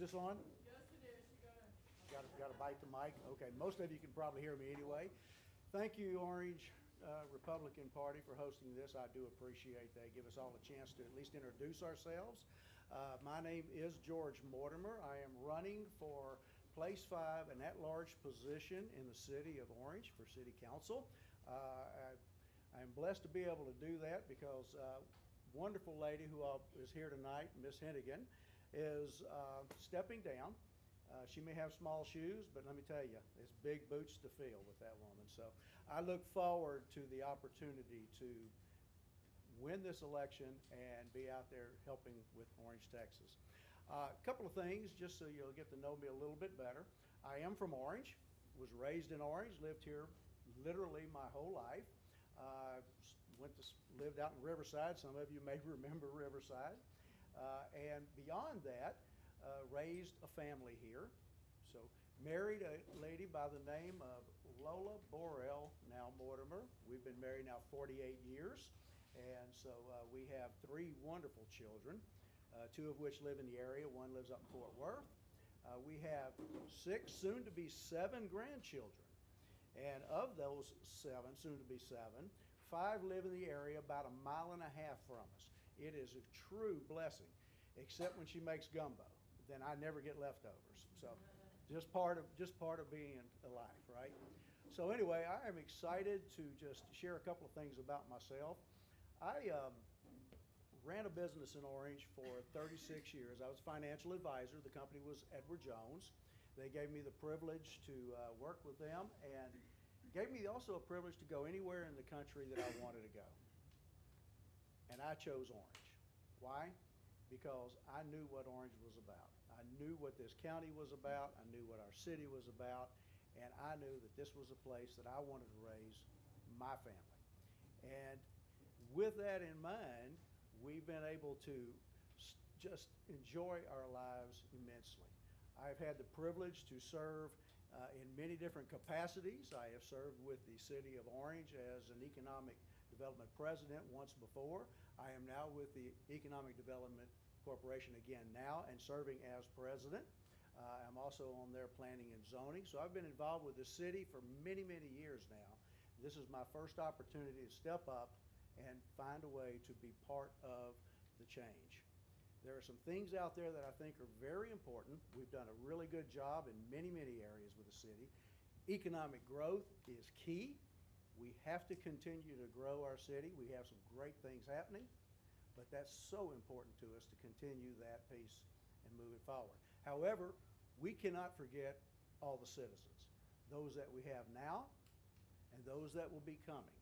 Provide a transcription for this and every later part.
this on? Yes, it is. You Got to bite the mic? Okay, most of you can probably hear me anyway. Thank you, Orange Republican Party, for hosting this. I do appreciate that. Give us all a chance to at least introduce ourselves. My name is George Mortimer. I am running for Place 5, an at-large position in the city of Orange for City Council. I'm blessed to be able to do that because wonderful lady who is here tonight, Miss Hennigan, is stepping down. She may have small shoes, but let me tell you, it's big boots to fill with that woman. So I look forward to the opportunity to win this election and be out there helping with Orange, Texas. A couple of things, just so you'll get to know me a little bit better. I am from Orange, was raised in Orange, lived here literally my whole life. Lived out in Riverside. Some of you may remember Riverside. And beyond that, raised a family here. So married a lady by the name of Lola Borrell, now Mortimer. We've been married now 48 years. And so we have 3 wonderful children, 2 of which live in the area. 1 lives up in Fort Worth. We have 6, soon to be 7 grandchildren. And of those 7, soon to be 7, 5 live in the area about 1.5 miles from us. It is a true blessing, except when she makes gumbo. Then I never get leftovers. So just part of being alive, right? So anyway, I am excited to just share a couple of things about myself. I ran a business in Orange for 36 years. I was a financial advisor. The company was Edward Jones. They gave me the privilege to work with them and gave me also a privilege to go anywhere in the country that I wanted to go. And I chose Orange. Why? Because I knew what Orange was about. I knew what this county was about. I knew what our city was about. And I knew that this was a place that I wanted to raise my family. And with that in mind, we've been able to just enjoy our lives immensely. I've had the privilege to serve in many different capacities. I have served with the City of Orange as an economic development president once before. I am now with the Economic Development Corporation again now and serving as president. I'm also on their planning and zoning. So I've been involved with the city for many, many years now. This is my first opportunity to step up and find a way to be part of the change. There are some things out there that I think are very important. We've done a really good job in many, many areas with the city. Economic growth is key. We have to continue to grow our city. We have some great things happening, but that's so important to us to continue that piece and move it forward. However, we cannot forget all the citizens, those that we have now and those that will be coming.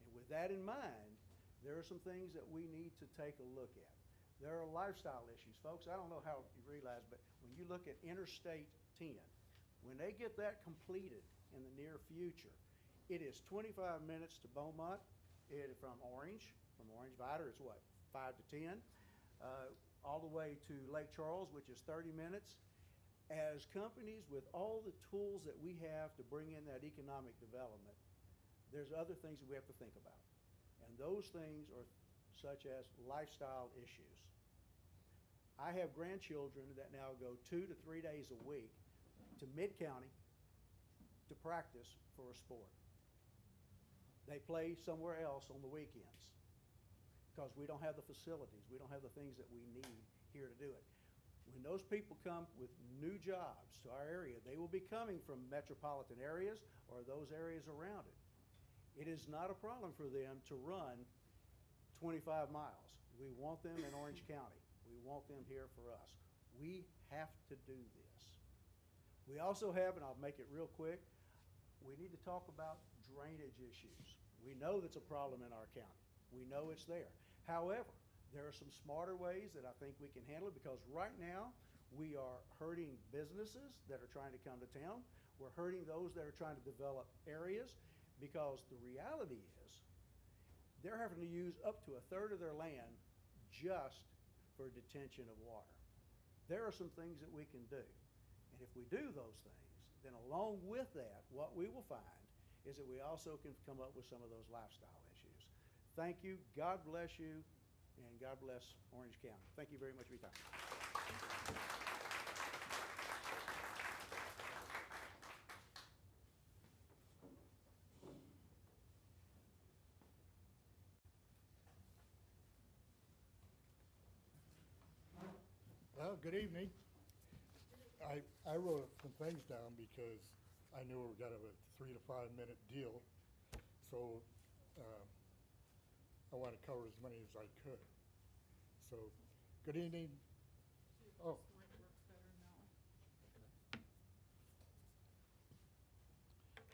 And with that in mind, there are some things that we need to take a look at. There are lifestyle issues, folks. I don't know how you realize, but when you look at Interstate 10, when they get that completed in the near future, it is 25 minutes to Beaumont from Orange Vidor, it's what, 5 to 10, all the way to Lake Charles, which is 30 minutes. As companies with all the tools that we have to bring in that economic development, there's other things that we have to think about. And those things are such as lifestyle issues. I have grandchildren that now go 2 to 3 days a week to Mid-County to practice for a sport. They play somewhere else on the weekends because we don't have the facilities. We don't have the things that we need here to do it. When those people come with new jobs to our area, they will be coming from metropolitan areas or those areas around it. It is not a problem for them to run 25 miles. We want them in Orange County. We want them here for us. We have to do this. We also have, and I'll make it real quick, we need to talk about drainage issues. We know that's a problem in our county. We know it's there. However, there are some smarter ways that I think we can handle it because right now we are hurting businesses that are trying to come to town. We're hurting those that are trying to develop areas because the reality is they're having to use up to 1/3 of their land just for detention of water. There are some things that we can do. And if we do those things, then along with that, what we will find is that we also can come up with some of those lifestyle issues. Thank you. God bless you. And God bless Orange County. Thank you very much for your time. Well, good evening. I wrote some things down because I knew we got a 3 to 5 minute deal. So I want to cover as many as I could. So, good evening. Oh. This mic works better now.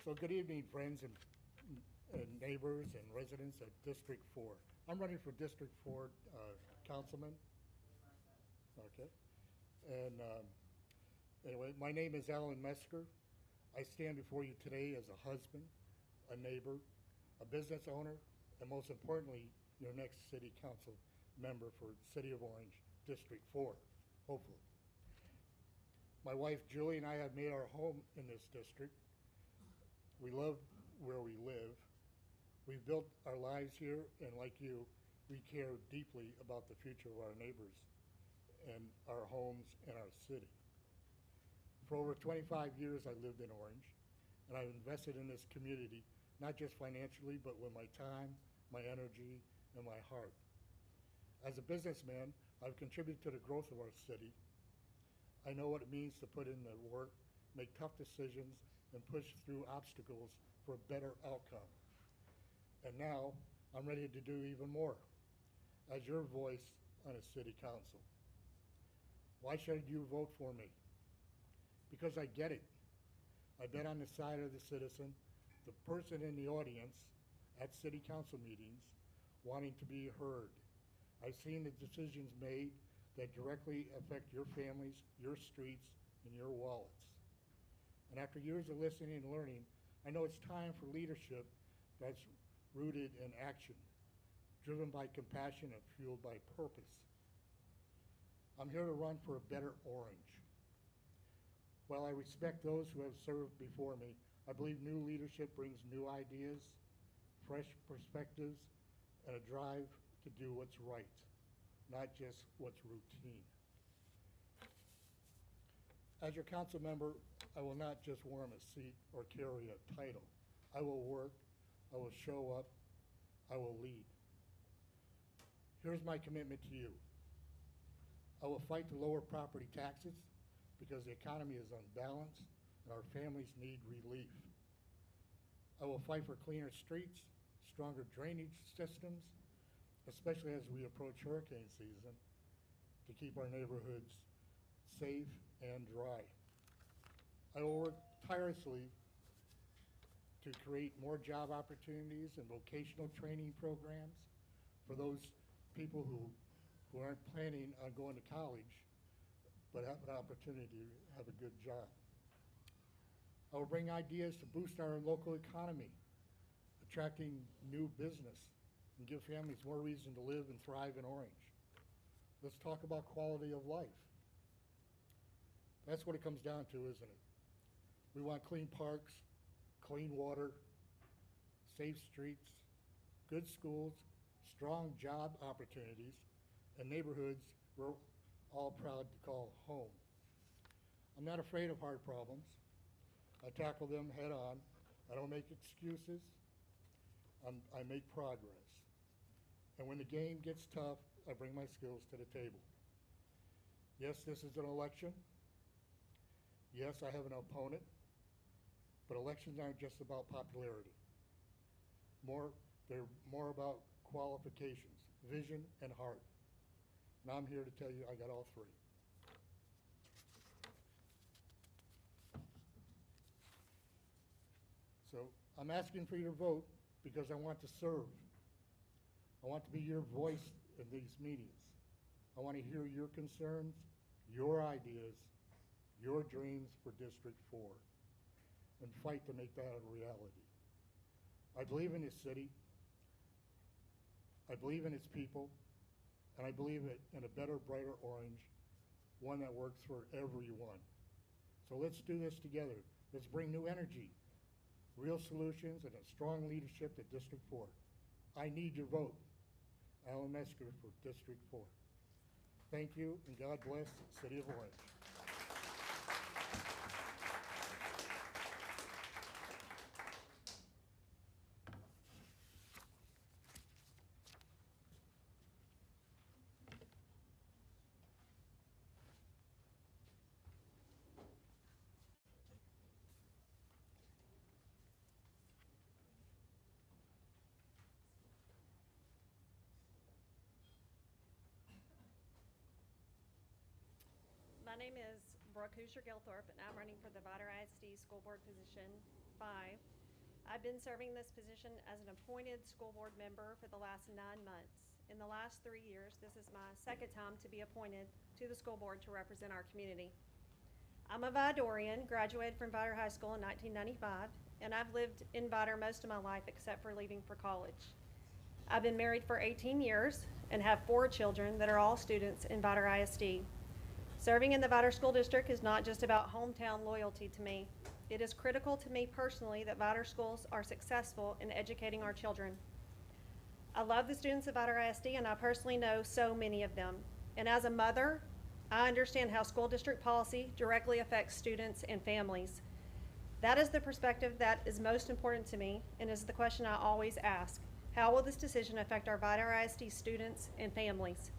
So good evening, friends and neighbors and residents of District 4. I'm running for District 4 councilman. Okay. And anyway, my name is Alan Mesker. I stand before you today as a husband, a neighbor, a business owner, and most importantly, your next city council member for City of Orange, District 4, hopefully. My wife Julie and I have made our home in this district. We love where we live. We've built our lives here, and like you, we care deeply about the future of our neighbors and our homes and our city. For over 25 years, I lived in Orange, and I've invested in this community, not just financially, but with my time, my energy, and my heart. As a businessman, I've contributed to the growth of our city. I know what it means to put in the work, make tough decisions, and push through obstacles for a better outcome. And now, I'm ready to do even more as your voice on a city council. Why should you vote for me? Because I get it. I've been on the side of the citizen, the person in the audience at city council meetings wanting to be heard. I've seen the decisions made that directly affect your families, your streets, and your wallets. And after years of listening and learning, I know it's time for leadership that's rooted in action, driven by compassion and fueled by purpose. I'm here to run for a better Orange. While I respect those who have served before me, I believe new leadership brings new ideas, fresh perspectives, and a drive to do what's right, not just what's routine. As your council member, I will not just warm a seat or carry a title. I will work, I will show up, I will lead. Here's my commitment to you. I will fight to lower property taxes because the economy is unbalanced and our families need relief. I will fight for cleaner streets, stronger drainage systems, especially as we approach hurricane season, to keep our neighborhoods safe and dry. I will work tirelessly to create more job opportunities and vocational training programs for those people who aren't planning on going to college but have an opportunity to have a good job. I will bring ideas to boost our local economy, attracting new business and give families more reason to live and thrive in Orange. Let's talk about quality of life. That's what it comes down to, isn't it? We want clean parks, clean water, safe streets, good schools, strong job opportunities, and neighborhoods we're all proud to call home. I'm not afraid of hard problems. I tackle them head on. I don't make excuses. I make progress. And when the game gets tough, I bring my skills to the table. Yes, this is an election. Yes, I have an opponent. But elections aren't just about popularity. They're more about qualifications, vision, and heart. And I'm here to tell you I got all three. So I'm asking for your vote because I want to serve. I want to be your voice in these meetings. I want to hear your concerns, your ideas, your dreams for District 4, and fight to make that a reality. I believe in this city. I believe in its people. And I believe in a better, brighter Orange, one that works for everyone. So let's do this together. Let's bring new energy, real solutions, and a strong leadership to District 4. I need your vote. Alan Mesker for District 4. Thank you, and God bless the City of Orange. My name is Brooke Hoosier-Gilthorpe, and I'm running for the Vidor ISD School Board Position 5. I've been serving this position as an appointed school board member for the last 9 months. In the last 3 years, this is my second time to be appointed to the school board to represent our community. I'm a Vidorian, graduated from Vidor High School in 1995, and I've lived in Vidor most of my life except for leaving for college. I've been married for 18 years and have 4 children that are all students in Vidor ISD. Serving in the Vidor School District is not just about hometown loyalty to me. It is critical to me personally that Vidor schools are successful in educating our children. I love the students of Vidor ISD, and I personally know so many of them. And as a mother, I understand how school district policy directly affects students and families. That is the perspective that is most important to me, and is the question I always ask. How will this decision affect our Vidor ISD students and families?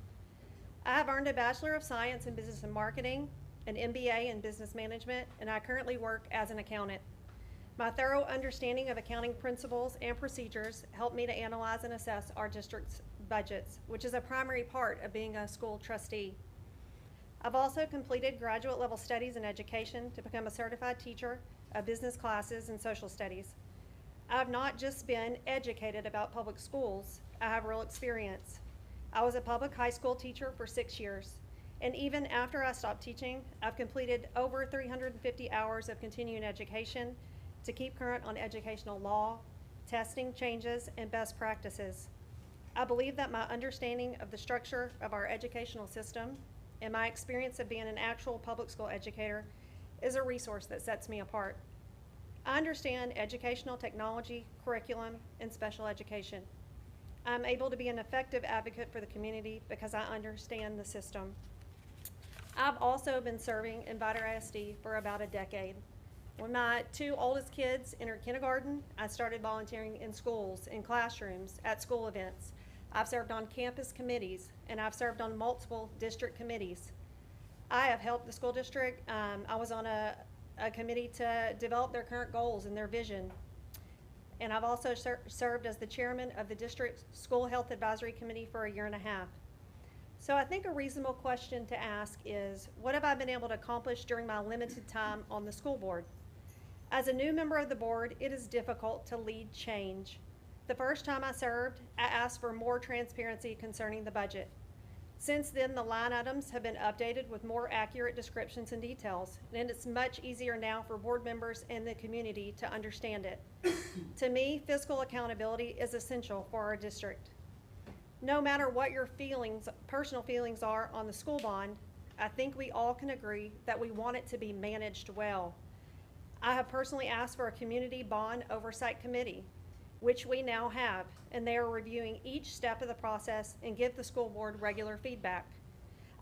I have earned a Bachelor of Science in Business and Marketing, an MBA in Business Management, and I currently work as an accountant. My thorough understanding of accounting principles and procedures help me to analyze and assess our district's budgets, which is a primary part of being a school trustee. I've also completed graduate level studies in education to become a certified teacher of business classes and social studies. I've not just been educated about public schools, I have real experience. I was a public high school teacher for 6 years, and even after I stopped teaching, I've completed over 350 hours of continuing education to keep current on educational law, testing changes, and best practices. I believe that my understanding of the structure of our educational system and my experience of being an actual public school educator is a resource that sets me apart. I understand educational technology, curriculum, and special education. I'm able to be an effective advocate for the community because I understand the system. I've also been serving in Vidor ISD for about a decade. When my 2 oldest kids entered kindergarten, I started volunteering in schools, in classrooms, at school events. I've served on campus committees, and I've served on multiple district committees. I have helped the school district. I was on a committee to develop their current goals and their vision. And I've also served as the chairman of the district school health advisory committee for 1.5 years. So I think a reasonable question to ask is, what have I been able to accomplish during my limited time on the school board? As a new member of the board, it is difficult to lead change. The first time I served, I asked for more transparency concerning the budget. Since then, the line items have been updated with more accurate descriptions and details, and it's much easier now for board members and the community to understand it. To me, fiscal accountability is essential for our district. No matter what your personal feelings are on the school bond, I think we all can agree that we want it to be managed well. I have personally asked for a community bond oversight committee, which we now have, and they are reviewing each step of the process and give the school board regular feedback.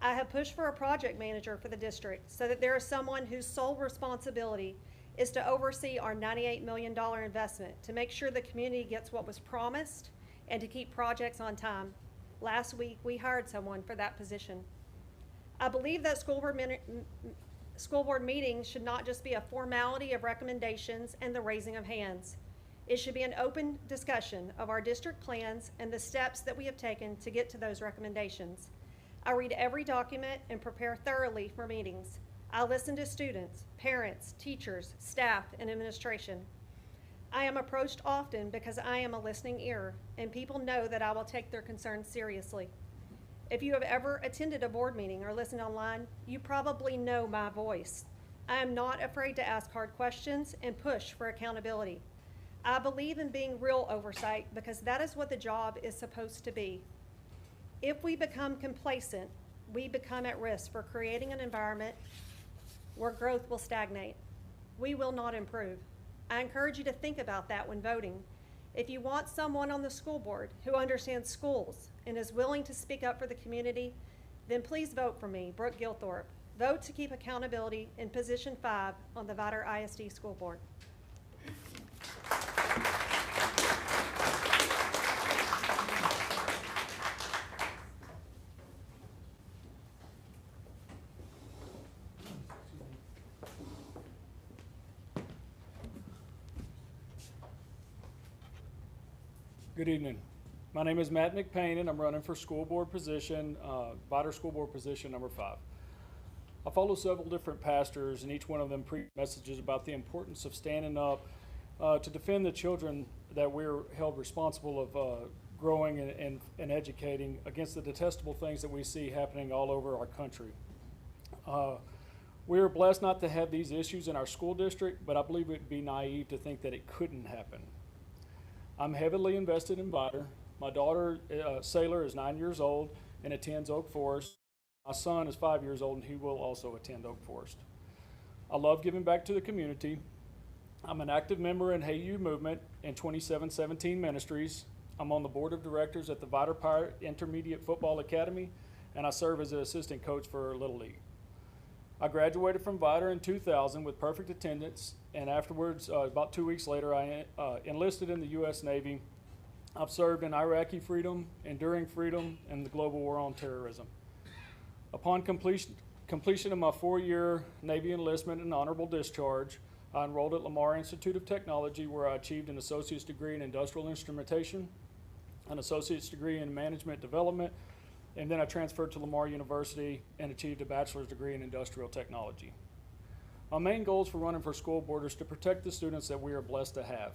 I have pushed for a project manager for the district so that there is someone whose sole responsibility is to oversee our $98 million investment to make sure the community gets what was promised and to keep projects on time. Last week, we hired someone for that position. I believe that school board meetings should not just be a formality of recommendations and the raising of hands. It should be an open discussion of our district plans and the steps that we have taken to get to those recommendations. I read every document and prepare thoroughly for meetings. I listen to students, parents, teachers, staff, and administration. I am approached often because I am a listening ear, and people know that I will take their concerns seriously. If you have ever attended a board meeting or listened online, you probably know my voice. I am not afraid to ask hard questions and push for accountability. I believe in being real oversight because that is what the job is supposed to be. If we become complacent, we become at risk for creating an environment where growth will stagnate. We will not improve. I encourage you to think about that when voting. If you want someone on the school board who understands schools and is willing to speak up for the community, then please vote for me, Brooke Gilthorpe. Vote to keep accountability in position 5 on the Vidor ISD School Board. Good evening. My name is Matt McPain, and I'm running for school board position, Vidor School Board position number 5. I follow several different pastors, and each one of them preach messages about the importance of standing up to defend the children that we're held responsible of growing and educating against the detestable things that we see happening all over our country. We are blessed not to have these issues in our school district, but I believe it would be naive to think that it couldn't happen. I'm heavily invested in VIDAR. My daughter, Sailor, is 9 years old and attends Oak Forest. My son is 5 years old and he will also attend Oak Forest. I love giving back to the community. I'm an active member in Hey You Movement and 2717 Ministries. I'm on the board of directors at the VIDAR Pirate Intermediate Football Academy, and I serve as an assistant coach for Little League. I graduated from VIDAR in 2000 with perfect attendance, and afterwards, about 2 weeks later, I enlisted in the U.S. Navy. I've served in Iraqi freedom, enduring freedom, and the global war on terrorism. Upon completion of my 4-year Navy enlistment and honorable discharge, I enrolled at Lamar Institute of Technology, where I achieved an associate's degree in industrial instrumentation, an associate's degree in management development, and then I transferred to Lamar University and achieved a bachelor's degree in industrial technology. My main goals for running for school board is to protect the students that we are blessed to have,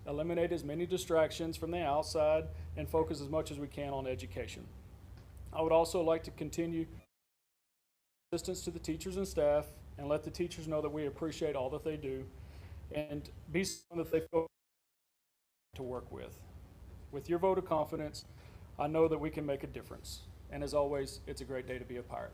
eliminate as many distractions from the outside, and focus as much as we can on education. I would also like to continue assistance to the teachers and staff and let the teachers know that we appreciate all that they do and be someone that they feel to work with. With your vote of confidence, I know that we can make a difference. And as always, it's a great day to be a pirate.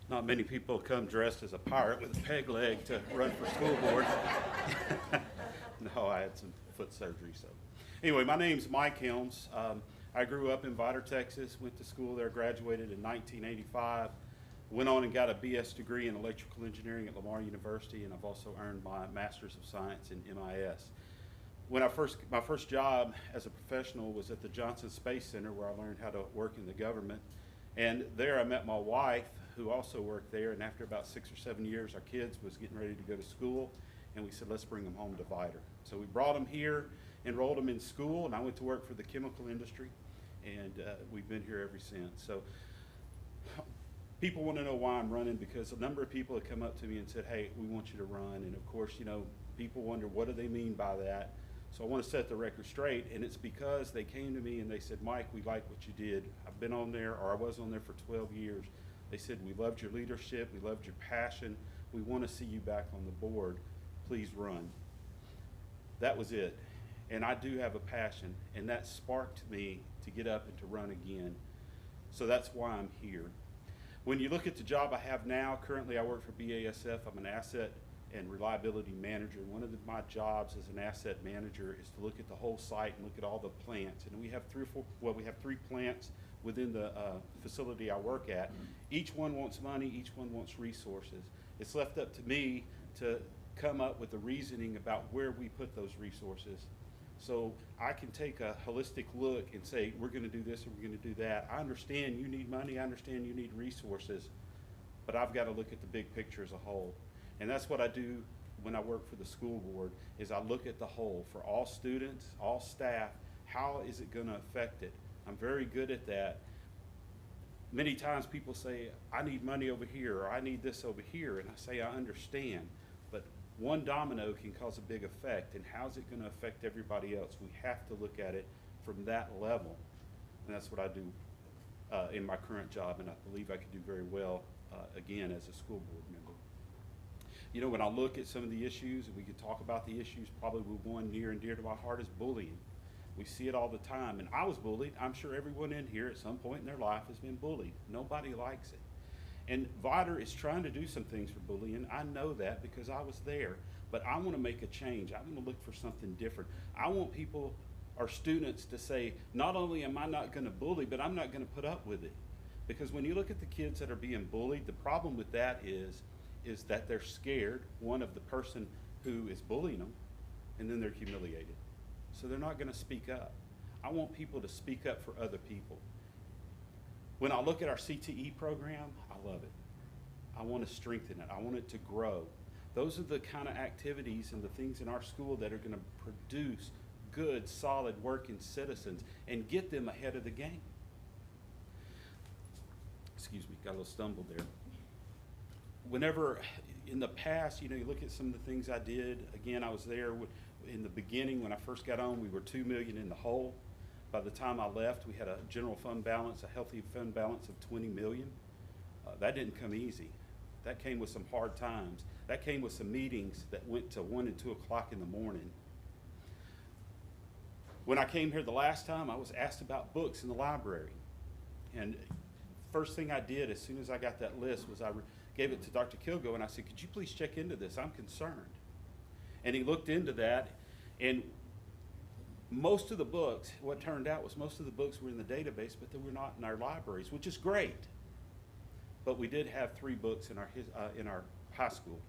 Not many people come dressed as a pirate with a peg leg to run for school board. No, I had some foot surgery. So anyway, my name's Mike Helms. I grew up in VIDAR, Texas, went to school there, graduated in 1985, went on and got a BS degree in electrical engineering at Lamar University, and I've also earned my Master's of Science in MIS. When my first job as a professional was at the Johnson Space Center, where I learned how to work in the government. And there I met my wife, who also worked there, and after about 6 or 7 years, our kids was getting ready to go to school, and we said, let's bring them home to VIDAR. So we brought them here, enrolled them in school, and I went to work for the chemical industry, and we've been here ever since. So people want to know why I'm running, because a number of people have come up to me and said, hey, we want you to run, and of course, you know, people wonder, what do they mean by that? So I want to set the record straight, and it's because they came to me and they said, Mike, we like what you did. I've been on there, or I was on there for 12 years. They said, we loved your leadership, we loved your passion, we want to see you back on the board, please run. That was it. And I do have a passion, and that sparked me to get up and to run again. So that's why I'm here. When you look at the job I have now, currently I work for BASF. I'm an asset and reliability manager. One of my jobs as an asset manager is to look at the whole site and look at all the plants. And we have we have three plants within the facility I work at. Each one wants money, each one wants resources. It's left up to me to come up with the reasoning about where we put those resources. So I can take a holistic look and say, we're gonna do this and we're gonna do that. I understand you need money, I understand you need resources, but I've gotta look at the big picture as a whole. And that's what I do when I work for the school board, is I look at the whole for all students, all staff. How is it gonna affect it? I'm very good at that. Many times people say, I need money over here, or I need this over here, and I say, I understand, but one domino can cause a big effect, and how's it gonna affect everybody else? We have to look at it from that level, and that's what I do in my current job, and I believe I could do very well, again, as a school board member. You know, when I look at some of the issues, and we could talk about the issues, probably one near and dear to my heart is bullying. We see it all the time, and I was bullied. I'm sure everyone in here at some point in their life has been bullied. Nobody likes it. And VIDAR is trying to do some things for bullying. I know that because I was there, but I want to make a change. I want to look for something different. I want people, our students, to say, not only am I not going to bully, but I'm not going to put up with it. Because when you look at the kids that are being bullied, the problem with that is is that they're scared, one, of the person who is bullying them, and then they're humiliated. So they're not going to speak up. I want people to speak up for other people. When I look at our CTE program, I love it. I want to strengthen it. I want it to grow. Those are the kind of activities and the things in our school that are going to produce good, solid working citizens and get them ahead of the game. Excuse me, got a little stumble there. Whenever, in the past, you look at some of the things I did. Again, I was there in the beginning when I first got on. We were $2 million in the hole. By the time I left, we had a general fund balance, a healthy fund balance of $20 million. That didn't come easy. That came with some hard times. That came with some meetings that went to 1 and 2 o'clock in the morning. When I came here the last time, I was asked about books in the library. And first thing I did as soon as I got that list was I gave it to Dr. Kilgo and I said, could you please check into this? I'm concerned. And he looked into that, and most of the books, what turned out was most of the books were in the database, but they were not in our libraries, which is great. But we did have 3 books in our high school.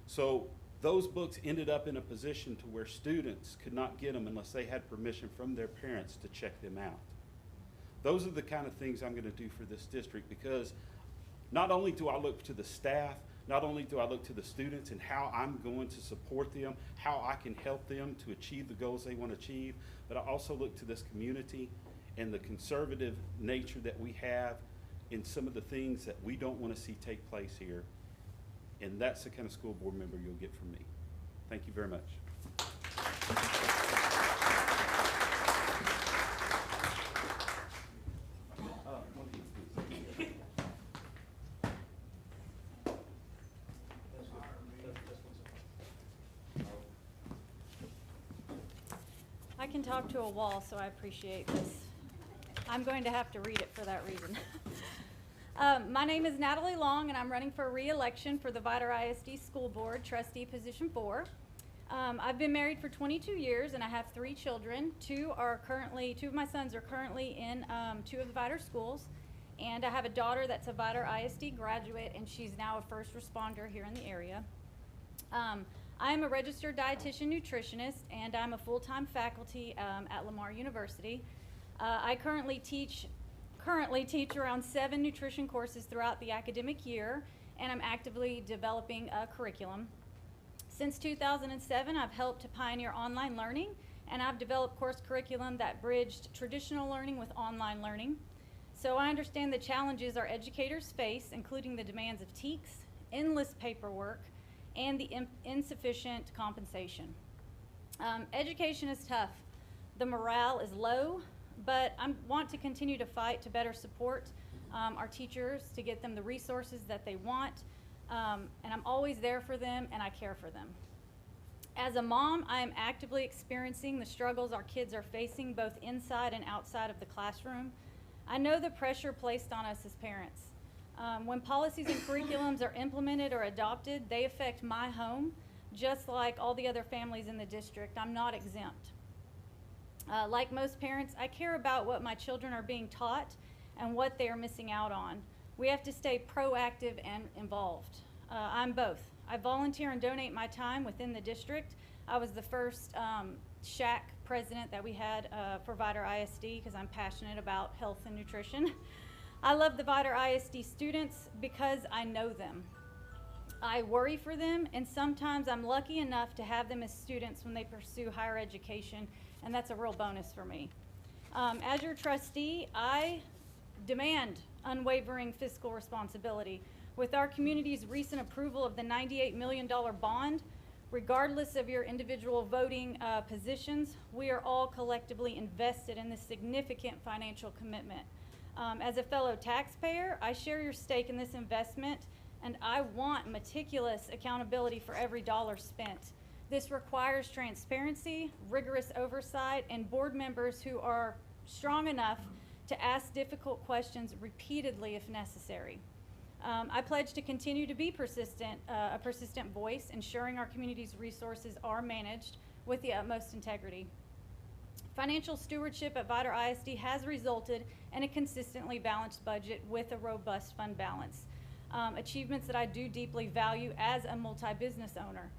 So those books ended up in a position to where students could not get them unless they had permission from their parents to check them out. Those are the kind of things I'm going to do for this district, because not only do I look to the staff, not only do I look to the students and how I'm going to support them, how I can help them to achieve the goals they want to achieve, but I also look to this community and the conservative nature that we have in some of the things that we don't want to see take place here. And that's the kind of school board member you'll get from me. Thank you very much. I can talk to a wall, so I appreciate this. I'm going to have to read it for that reason. My name is Natalie Long, and I'm running for re-election for the Vidor ISD School Board, Trustee Position 4. I've been married for 22 years, and I have 3 children. 2 of my sons are currently in 2 of the Vidor schools, and I have a daughter that's a Vidor ISD graduate, and she's now a first responder here in the area. I am a registered dietitian nutritionist, and I'm a full-time faculty at Lamar University. I currently teach around 7 nutrition courses throughout the academic year, and I'm actively developing a curriculum. Since 2007, I've helped to pioneer online learning, and I've developed course curriculum that bridged traditional learning with online learning. So I understand the challenges our educators face, including the demands of TEKS, endless paperwork, and the insufficient compensation. Education is tough. The morale is low, but I want to continue to fight to better support our teachers, to get them the resources that they want, and I'm always there for them, and I care for them. As a mom, I am actively experiencing the struggles our kids are facing both inside and outside of the classroom. I know the pressure placed on us as parents. When policies and curriculums are implemented or adopted, they affect my home, just like all the other families in the district. I'm not exempt. Like most parents, I care about what my children are being taught and what they are missing out on. We have to stay proactive and involved. I'm both. I volunteer and donate my time within the district. I was the first SHAC president that we had for Vidor ISD because I'm passionate about health and nutrition. I love the Vidor ISD students because I know them. I worry for them, and sometimes I'm lucky enough to have them as students when they pursue higher education, and that's a real bonus for me. As your trustee, I demand unwavering fiscal responsibility. With our community's recent approval of the $98 million bond, regardless of your individual voting positions, we are all collectively invested in this significant financial commitment. As a fellow taxpayer, I share your stake in this investment, and I want meticulous accountability for every dollar spent. This requires transparency, rigorous oversight, and board members who are strong enough to ask difficult questions repeatedly if necessary. I pledge to continue to be a persistent voice, ensuring our community's resources are managed with the utmost integrity. Financial stewardship at Vidor ISD has resulted in a consistently balanced budget with a robust fund balance. achievements that I do deeply value as a multi-business owner.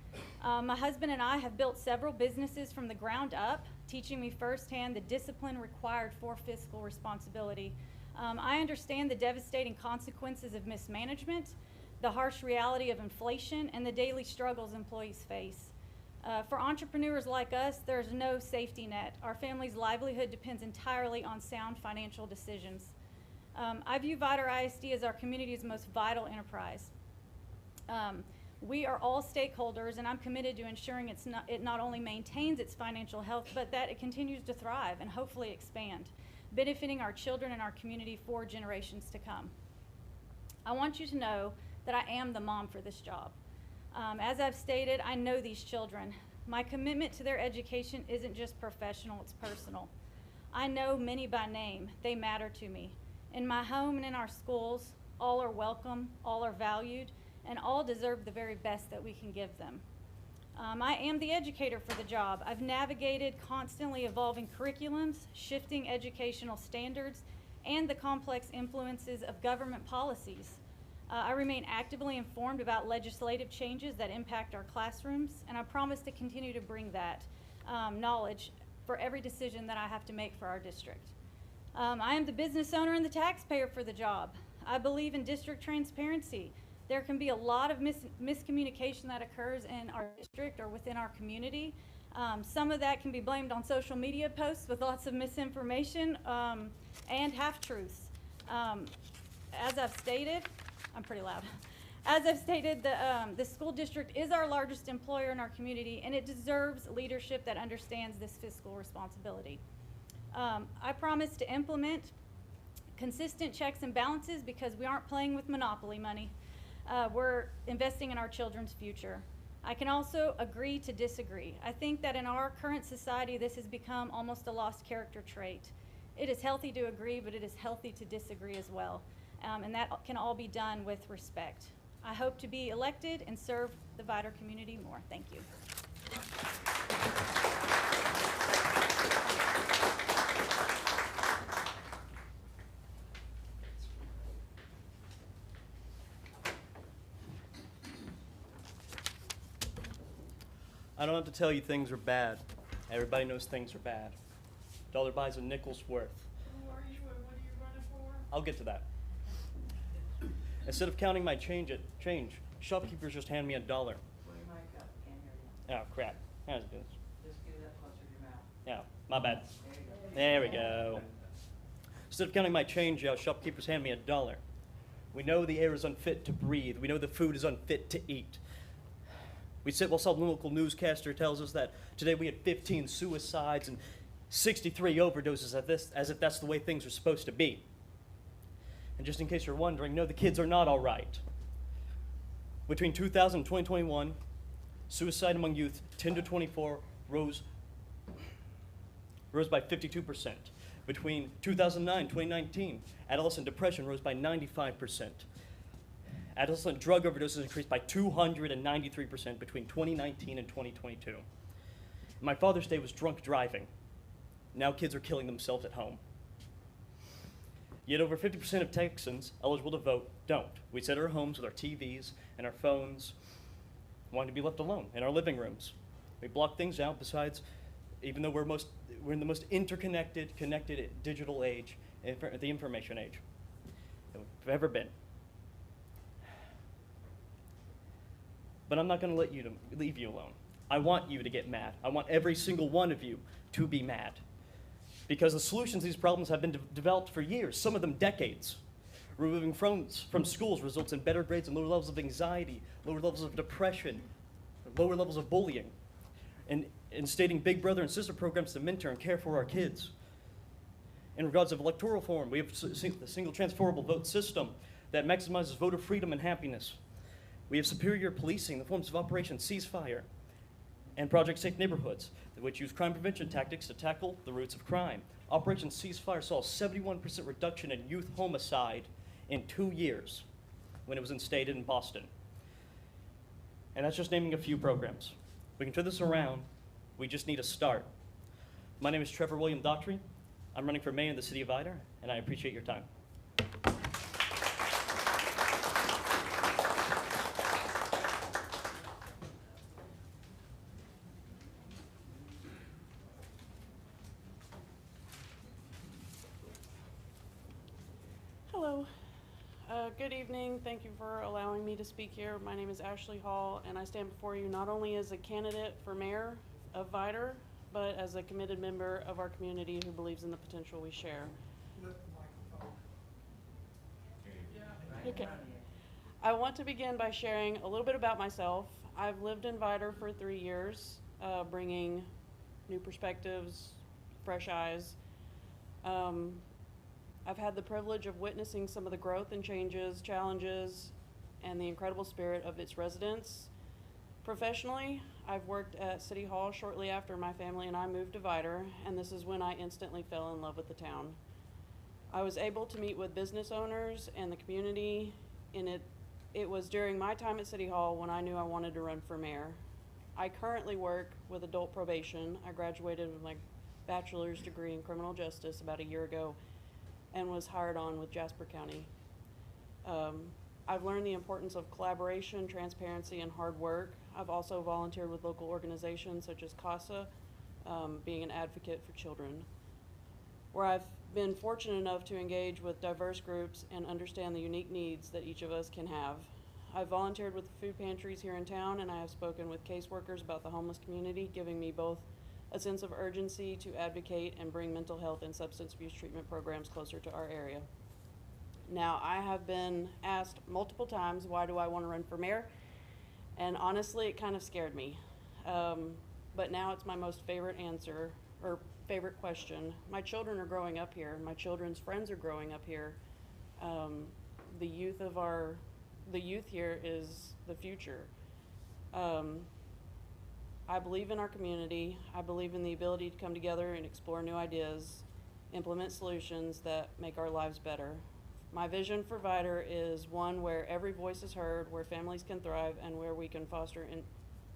My husband and I have built several businesses from the ground up, teaching me firsthand the discipline required for fiscal responsibility. I understand the devastating consequences of mismanagement, the harsh reality of inflation, and the daily struggles employees face. For entrepreneurs like us, there's no safety net. Our family's livelihood depends entirely on sound financial decisions. I view Vidor ISD as our community's most vital enterprise. We are all stakeholders, and I'm committed to ensuring it not only maintains its financial health, but that it continues to thrive and hopefully expand, benefiting our children and our community for generations to come. I want you to know that I am the mom for this job. As I've stated, I know these children. My commitment to their education isn't just professional, it's personal. I know many by name. They matter to me. In my home and in our schools, all are welcome, all are valued, and all deserve the very best that we can give them. I am the educator for the job. I've navigated constantly evolving curriculums, shifting educational standards, and the complex influences of government policies. I remain actively informed about legislative changes that impact our classrooms, and I promise to continue to bring that knowledge for every decision that I have to make for our district. I am the business owner and the taxpayer for the job. I believe in district transparency. There can be a lot of miscommunication that occurs in our district or within our community. Some of that can be blamed on social media posts with lots of misinformation and half-truths. As I've stated, I'm pretty loud. As I've stated, the school district is our largest employer in our community, and it deserves leadership that understands this fiscal responsibility. I promise to implement consistent checks and balances because we aren't playing with monopoly money. We're investing in our children's future. I can also agree to disagree. I think that in our current society, this has become almost a lost character trait. It is healthy to agree, but it is healthy to disagree as well. And that can all be done with respect. I hope to be elected and serve the Vidor community more. Thank you. I don't have to tell you things are bad. Everybody knows things are bad. Dollar buys a nickel's worth. Who are you and what are you running for? I'll get to that. Instead of counting my change, shopkeepers just hand me $1. Put your mic up, can't hear you. Oh, crap. How does it do this? Just get it up closer to your mouth. Yeah, my bad. There you go. There we go. Instead of counting my change out, shopkeepers hand me $1. We know the air is unfit to breathe. We know the food is unfit to eat. We sit while some local newscaster tells us that today we had 15 suicides and 63 overdoses as if that's the way things are supposed to be. And just in case you're wondering, no, the kids are not all right. Between 2000 and 2021, suicide among youth 10 to 24 rose by 52%. Between 2009 and 2019, adolescent depression rose by 95%. Adolescent drug overdoses increased by 293% between 2019 and 2022. My Father's Day was drunk driving. Now kids are killing themselves at home. Yet over 50% of Texans eligible to vote don't. We sit at our homes with our TVs and our phones, wanting to be left alone in our living rooms. We block things out. Besides, even though we're in the most interconnected, connected digital age, the information age that we've ever been. But I'm not going to leave you alone. I want you to get mad. I want every single one of you to be mad. Because the solutions to these problems have been developed for years, some of them decades. Removing phones from schools results in better grades and lower levels of anxiety, lower levels of depression, lower levels of bullying. And instating big brother and sister programs to mentor and care for our kids. In regards of electoral reform, we have the single transferable vote system that maximizes voter freedom and happiness. We have superior policing in the forms of Operation Ceasefire and Project Safe Neighborhoods, which use crime prevention tactics to tackle the roots of crime. Operation Ceasefire saw a 71% reduction in youth homicide in 2 years when it was instated in Boston. And that's just naming a few programs. We can turn this around. We just need a start. My name is Trevor William Daughtry. I'm running for mayor in the city of Vidor, and I appreciate your time. Hello. Good evening. Thank you for allowing me to speak here. My name is Ashley Hall, and I stand before you not only as a candidate for mayor of Vidor, but as a committed member of our community who believes in the potential we share. Okay. I want to begin by sharing a little bit about myself. I've lived in Vidor for 3 years, bringing new perspectives, fresh eyes. I've had the privilege of witnessing some of the growth and changes, challenges, and the incredible spirit of its residents. Professionally, I've worked at City Hall shortly after my family and I moved to Vidor, and this is when I instantly fell in love with the town. I was able to meet with business owners and the community, and it was during my time at City Hall when I knew I wanted to run for mayor. I currently work with adult probation. I graduated with my bachelor's degree in criminal justice about a year ago and was hired on with Jasper County. I've learned the importance of collaboration, transparency, and hard work. I've also volunteered with local organizations such as CASA, being an advocate for children, where I've been fortunate enough to engage with diverse groups and understand the unique needs that each of us can have. I've volunteered with food pantries here in town, and I have spoken with caseworkers about the homeless community, giving me both a sense of urgency to advocate and bring mental health and substance abuse treatment programs closer to our area. Now, I have been asked multiple times, why do I want to run for mayor? And honestly, it kind of scared me. But now it's my most favorite answer, or favorite question. My children are growing up here. My children's friends are growing up here. The youth here is the future. I believe in our community. I believe in the ability to come together and explore new ideas, implement solutions that make our lives better. My vision for Vidor is one where every voice is heard, where families can thrive, and where we can foster an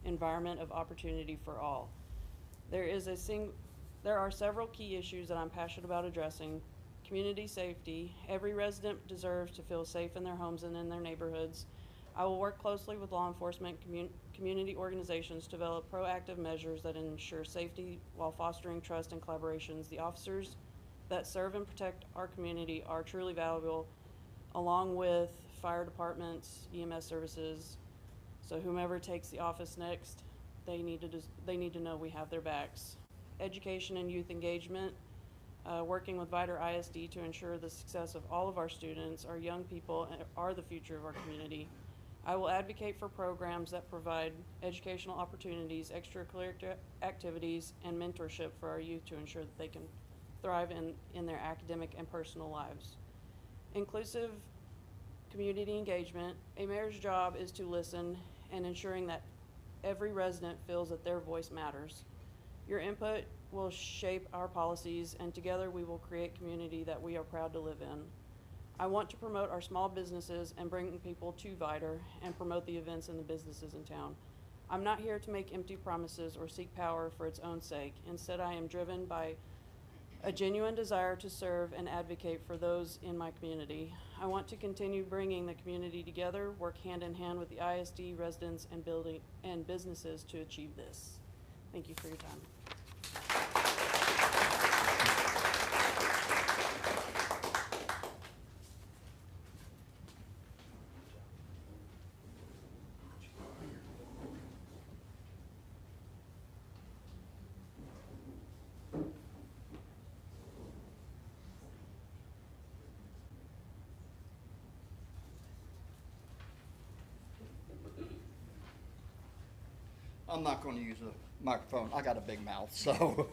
environment of opportunity for all. There are several key issues that I'm passionate about addressing. Community safety. Every resident deserves to feel safe in their homes and in their neighborhoods. I will work closely with law enforcement, community organizations to develop proactive measures that ensure safety while fostering trust and collaborations. The officers that serve and protect our community are truly valuable, along with fire departments, EMS services. So whomever takes the office next, they need to know we have their backs. Education and youth engagement. Working with Vidor ISD to ensure the success of all of our students. Our young people are the future of our community. I will advocate for programs that provide educational opportunities, extracurricular activities, and mentorship for our youth to ensure that they can thrive in their academic and personal lives. Inclusive community engagement. A mayor's job is to listen and ensuring that every resident feels that their voice matters. Your input will shape our policies, and together we will create community that we are proud to live in. I want to promote our small businesses and bring people to Vidor and promote the events and the businesses in town. I'm not here to make empty promises or seek power for its own sake. Instead, I am driven by a genuine desire to serve and advocate for those in my community. I want to continue bringing the community together, work hand in hand with the ISD residents and businesses to achieve this. Thank you for your time. I'm not going to use a microphone. I got a big mouth, so.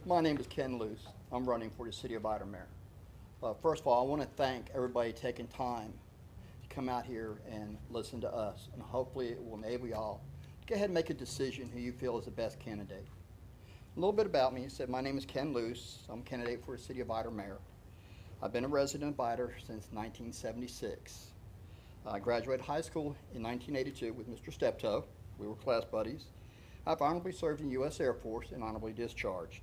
My name is Ken Luce. I'm running for the City of Vidor mayor. First of all, I want to thank everybody taking time to come out here and listen to us, and hopefully it will enable y'all to go ahead and make a decision who you feel is the best candidate. A little bit about me. My name is Ken Luce. I'm a candidate for the City of Vidor mayor. I've been a resident of Vidor since 1976. I graduated high school in 1982 with Mr. Steptoe. We were class buddies. I've honorably served in the U.S. Air Force and honorably discharged.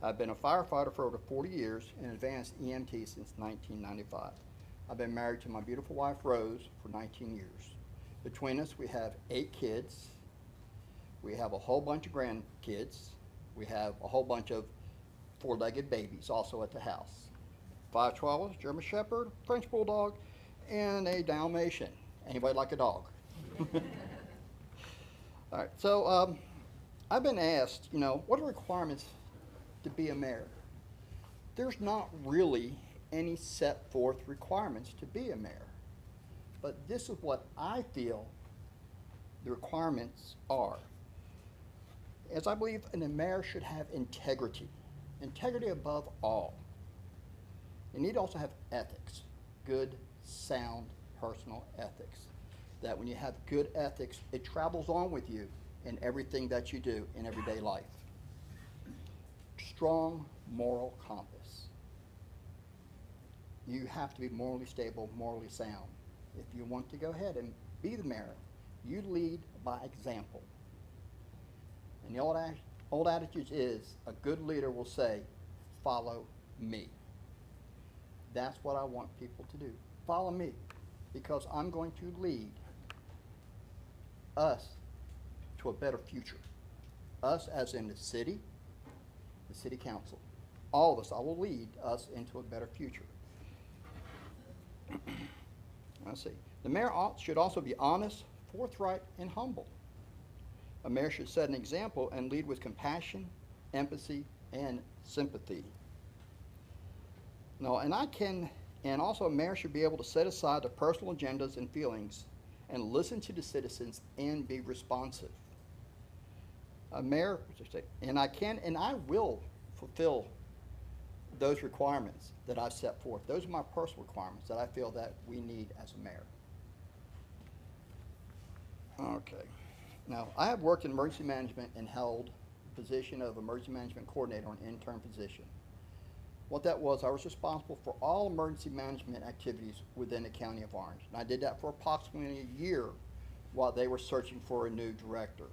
I've been a firefighter for over 40 years and advanced EMT since 1995. I've been married to my beautiful wife, Rose, for 19 years. Between us, we have 8 kids. We have a whole bunch of grandkids. We have a whole bunch of 4-legged babies also at the house. 5 Chihuahuas, German Shepherd, French Bulldog, and a Dalmatian. Anybody like a dog? All right, so I've been asked, what are the requirements to be a mayor? There's not really any set forth requirements to be a mayor. But this is what I feel the requirements are. As I believe a mayor should have integrity. Integrity above all. You need to also have ethics. Good, sound, personal ethics. That when you have good ethics, it travels on with you in everything that you do in everyday life. Strong moral compass. You have to be morally stable, morally sound. If you want to go ahead and be the mayor, you lead by example. And the old attitude is, a good leader will say, follow me. That's what I want people to do. Follow me, because I'm going to lead us to a better future. Us as in the city council. All of us, I will lead us into a better future. Let's see. The mayor should also be honest, forthright, and humble. A mayor should set an example and lead with compassion, empathy, and sympathy. No, and also a mayor should be able to set aside the personal agendas and feelings and listen to the citizens and be responsive. A mayor, and I will fulfill those requirements that I've set forth. Those are my personal requirements that I feel that we need as a mayor. Okay. Now, I have worked in emergency management and held the position of emergency management coordinator, an intern position. What that was, I was responsible for all emergency management activities within the County of Orange. And I did that for approximately a year while they were searching for a new director.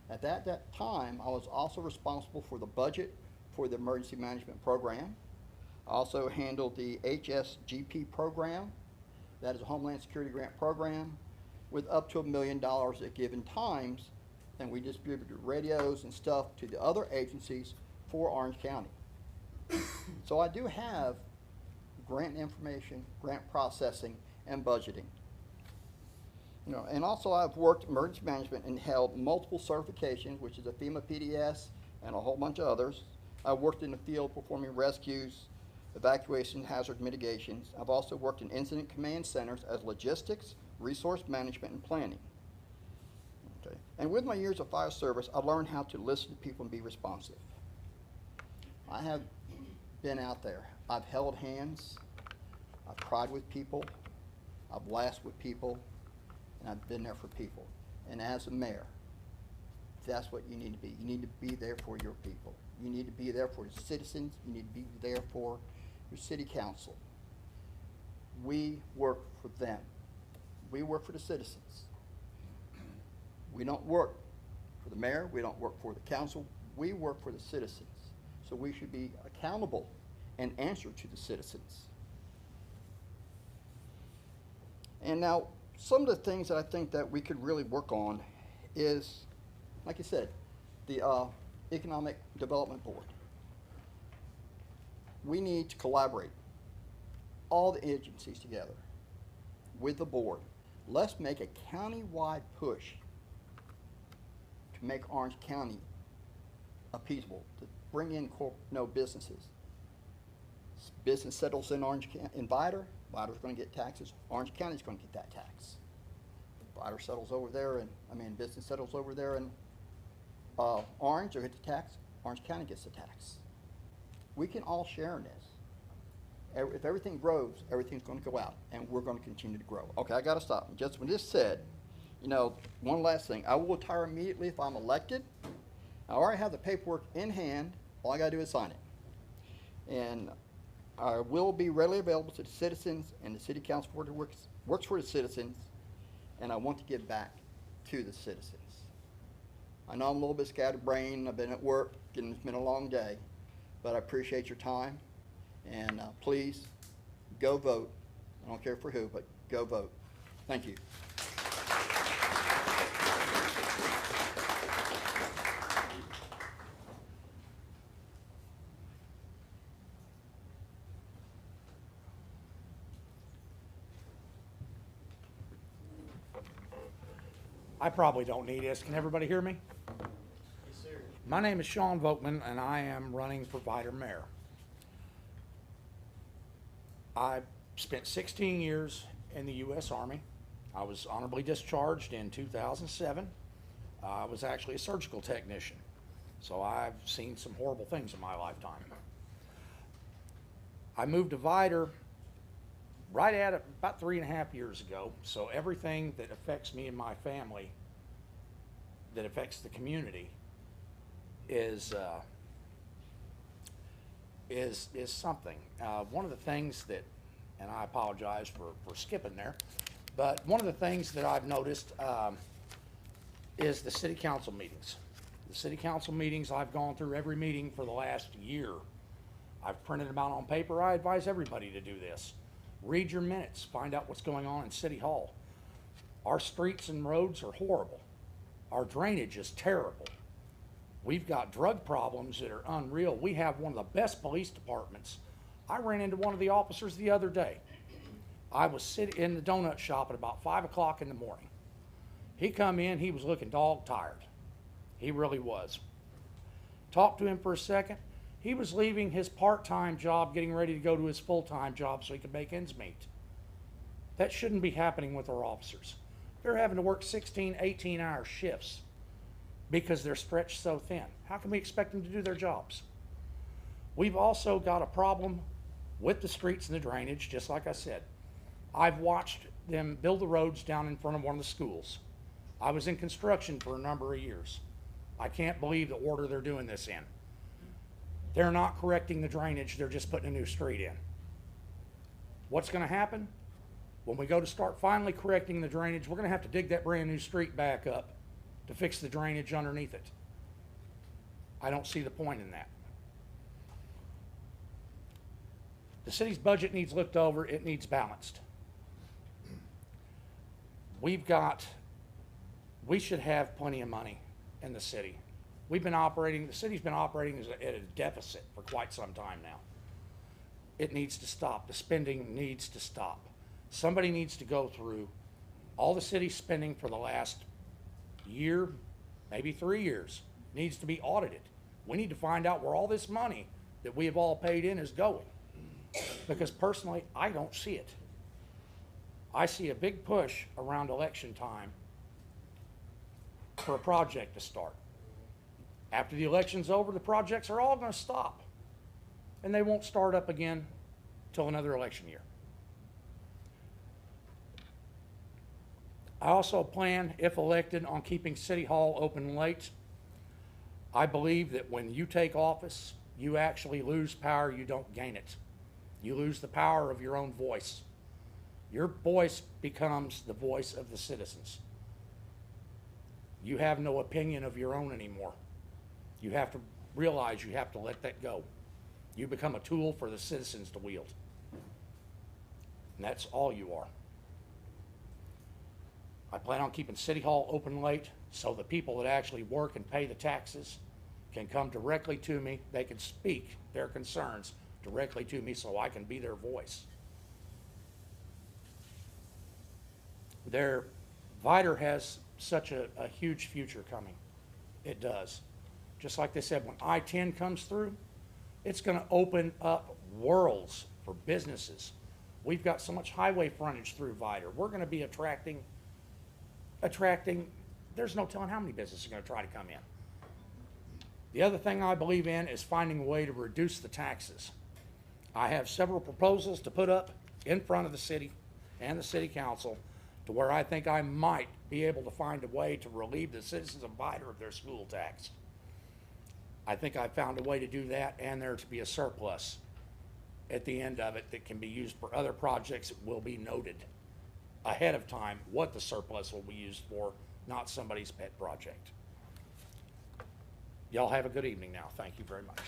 At that time, I was also responsible for the budget for the emergency management program. I also handled the HSGP program, that is a Homeland Security Grant program, with up to $1 million at given times, and we distributed radios and stuff to the other agencies for Orange County. So I do have grant information, grant processing, and budgeting. And also I've worked emergency management and held multiple certifications, which is a FEMA PDS and a whole bunch of others. I've worked in the field performing rescues, evacuation, hazard mitigations. I've also worked in incident command centers as logistics, resource management, and planning. Okay. And with my years of fire service, I learned how to listen to people and be responsive. I have been out there. I've held hands. I've cried with people. I've laughed with people. And I've been there for people. And as a mayor, that's what you need to be. You need to be there for your people. You need to be there for the citizens. You need to be there for your city council. We work for them. We work for the citizens. We don't work for the mayor. We don't work for the council. We work for the citizens. So we should be accountable and answer to the citizens. And now, some of the things that I think that we could really work on is, like I said, the Economic Development Board. We need to collaborate, all the agencies together, with the board. Let's make a county-wide push to make Orange County appeasable, to bring in businesses. Business settles in Vidor, Vidor's going to get taxes. Orange County's going to get that tax. Vidor settles over there, business settles over there in Orange, they'll get the tax. Orange County gets the tax. We can all share in this. If everything grows, everything's going to go out, and we're going to continue to grow. Okay, I got to stop. Just when this said, one last thing. I will retire immediately if I'm elected. I already have the paperwork in hand. All I got to do is sign it. And I will be readily available to the citizens, and the city council board works for the citizens, and I want to give back to the citizens. I know I'm a little bit scatterbrained. I've been at work, and it's been a long day, but I appreciate your time, and please go vote. I don't care for who, but go vote. Thank you. I probably don't need this. Can everybody hear me? Yes, sir. My name is Sean Vogtman, and I am running for Vider Mayor. I spent 16 years in the U.S. Army. I was honorably discharged in 2007. I was actually a surgical technician, so I've seen some horrible things in my lifetime. I moved to Vider right at about 3.5 years ago, so everything that affects me and my family, that affects the community, is something. One of the things that, and I apologize for skipping there, but one of the things that I've noticed is the city council meetings. The city council meetings, I've gone through every meeting for the last year. I've printed them out on paper. I advise everybody to do this. Read your minutes, find out what's going on in City Hall. Our streets and roads are horrible. Our drainage is terrible. We've got drug problems that are unreal. We have one of the best police departments. I ran into one of the officers the other day. I was sitting in the donut shop at about 5 o'clock in the morning. He come in, he was looking dog tired. He really was. Talked to him for a second. He was leaving his part-time job, getting ready to go to his full-time job so he could make ends meet. That shouldn't be happening with our officers. They're having to work 16, 18-hour shifts because they're stretched so thin. How can we expect them to do their jobs? We've also got a problem with the streets and the drainage, just like I said. I've watched them build the roads down in front of one of the schools. I was in construction for a number of years. I can't believe the order they're doing this in. They're not correcting the drainage, they're just putting a new street in. What's gonna happen? When we go to start finally correcting the drainage, we're gonna have to dig that brand new street back up to fix the drainage underneath it. I don't see the point in that. The city's budget needs looked over, it needs balanced. We should have plenty of money in the city. The city's been operating at a deficit for quite some time now. It needs to stop. The spending needs to stop. Somebody needs to go through all the city's spending for the last year, maybe 3 years, needs to be audited. We need to find out where all this money that we have all paid in is going. Because personally, I don't see it. I see a big push around election time for a project to start. After the election's over, the projects are all going to stop. And they won't start up again till another election year. I also plan, if elected, on keeping City Hall open late. I believe that when you take office, you actually lose power, you don't gain it. You lose the power of your own voice. Your voice becomes the voice of the citizens. You have no opinion of your own anymore. You have to realize you have to let that go. You become a tool for the citizens to wield. And that's all you are. I plan on keeping City Hall open late so the people that actually work and pay the taxes can come directly to me. They can speak their concerns directly to me so I can be their voice. Vider has such a huge future coming. It does. Just like they said, when I-10 comes through, it's going to open up worlds for businesses. We've got so much highway frontage through Vider. We're going to be attracting, there's no telling how many businesses are going to try to come in. The other thing I believe in is finding a way to reduce the taxes. I have several proposals to put up in front of the city and the city council to where I think I might be able to find a way to relieve the citizens of Vider of their school tax. I think I've found a way to do that, and there to be a surplus at the end of it that can be used for other projects that will be noted ahead of time what the surplus will be used for, not somebody's pet project. Y'all have a good evening now. Thank you very much.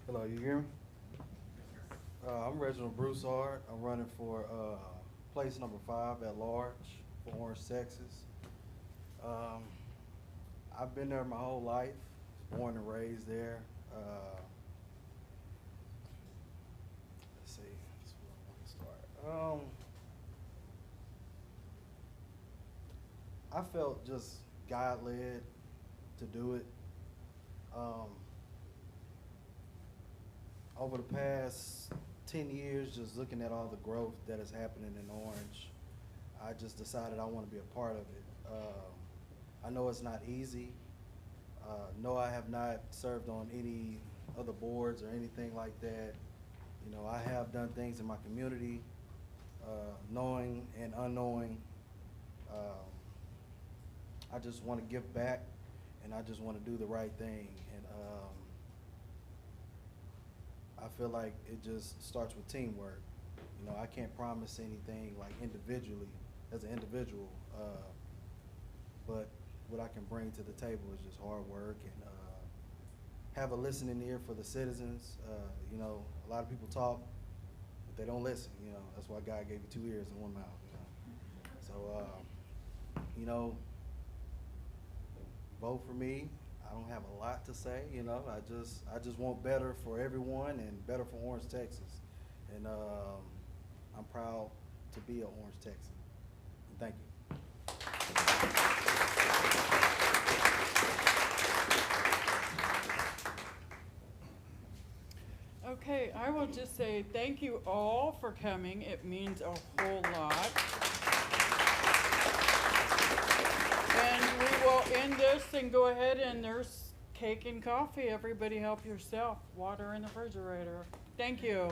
Hello, you hear me? I'm Reginald Broussard. I'm running for place number 5 at large for Orange, Texas. I've been there my whole life, born and raised there. Let's see, that's where I want to start. I felt just God-led to do it. Over the past 10 years, just looking at all the growth that is happening in Orange, I just decided I want to be a part of it. I know it's not easy. No, I have not served on any other boards or anything like that. You know, I have done things in my community, knowing and unknowing. I just want to give back, and I just want to do the right thing. And I feel like it just starts with teamwork. You know, I can't promise anything like individually, as an individual, but what I can bring to the table is just hard work and have a listening ear for the citizens. You know, a lot of people talk, but they don't listen. You know, that's why God gave you 2 ears and 1 mouth. You know? So, you know, vote for me. I don't have a lot to say. You know, I just want better for everyone and better for Orange, Texas. And I'm proud to be an Orange Texan. And thank you. Okay, I will just say thank you all for coming. It means a whole lot. And we will end this and go ahead, and there's cake and coffee. Everybody help yourself. Water in the refrigerator. Thank you.